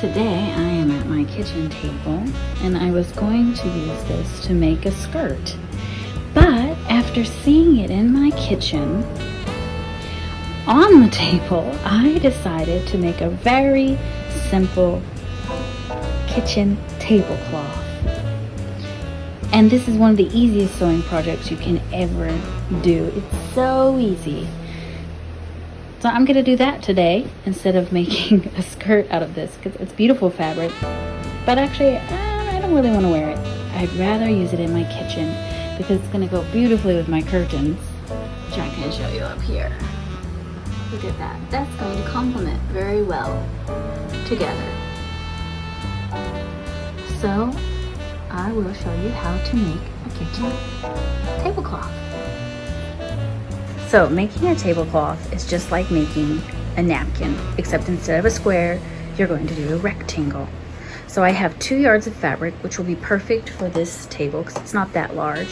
Today I am at my kitchen table and I was going to use this to make a skirt. But after seeing it in my kitchen on the table, I decided to make a very simple kitchen tablecloth. And this is one of the easiest sewing projects you can ever do. It's so easy. So I'm going to do that today instead of making a skirt out of this because it's beautiful fabric. But actually, I don't really want to wear it. I'd rather use it in my kitchen because it's going to go beautifully with my curtains, which I can show you up here. Look at that. That's going to complement very well together. So I will show you how to make a kitchen tablecloth. So making a tablecloth is just like making a napkin, except instead of a square, you're going to do a rectangle. So I have 2 yards of fabric, which will be perfect for this table because it's not that large.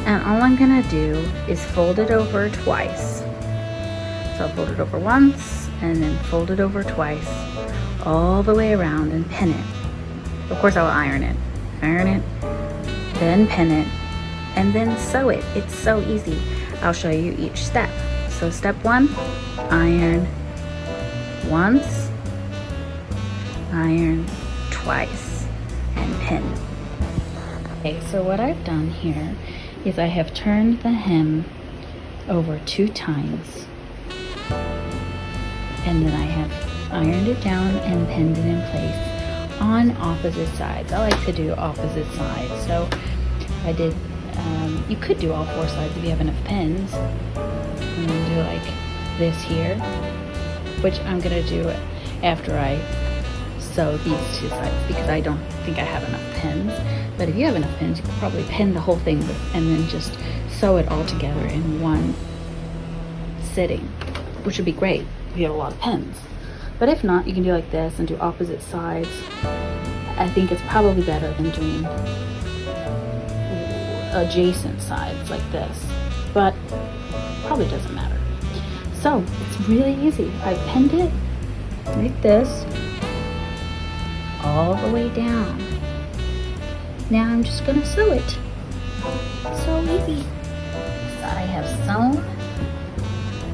And all I'm gonna do is fold it over twice. So I'll fold it over once and then fold it over twice, all the way around and pin it. Of course I will iron it, then pin it, and then sew it. It's so easy. I'll show you each step. So step 1, iron once, iron twice, and pin. Okay, so what I've done here is I have turned the hem over 2 times, and then I have ironed it down and pinned it in place on opposite sides. I like to do opposite sides. So I did, you could do all 4 sides if you have enough pins. And then do like this here, which I'm gonna do after I sew these 2 sides because I don't think I have enough pins. But if you have enough pins, you could probably pin the whole thing and then just sew it all together in one sitting, which would be great if you have a lot of pins. But if not, you can do like this and do opposite sides. I think it's probably better than doing adjacent sides like this, but probably doesn't matter. So it's really easy. I pinned it like this all the way down. Now I'm just gonna sew it. So easy. So I have sewn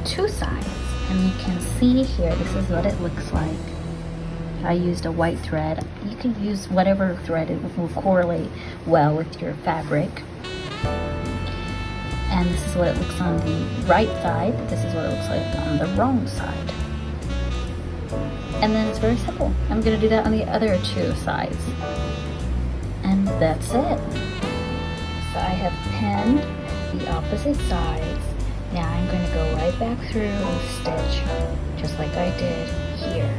2 sides. And you can see here, this is what it looks like. I used a white thread. You can use whatever thread will correlate well with your fabric. And this is what it looks on the right side. This is what it looks like on the wrong side. And then it's very simple. I'm gonna do that on the other 2 sides. And that's it. So I have pinned the opposite sides. Now I'm going to go right back through and stitch just like I did here.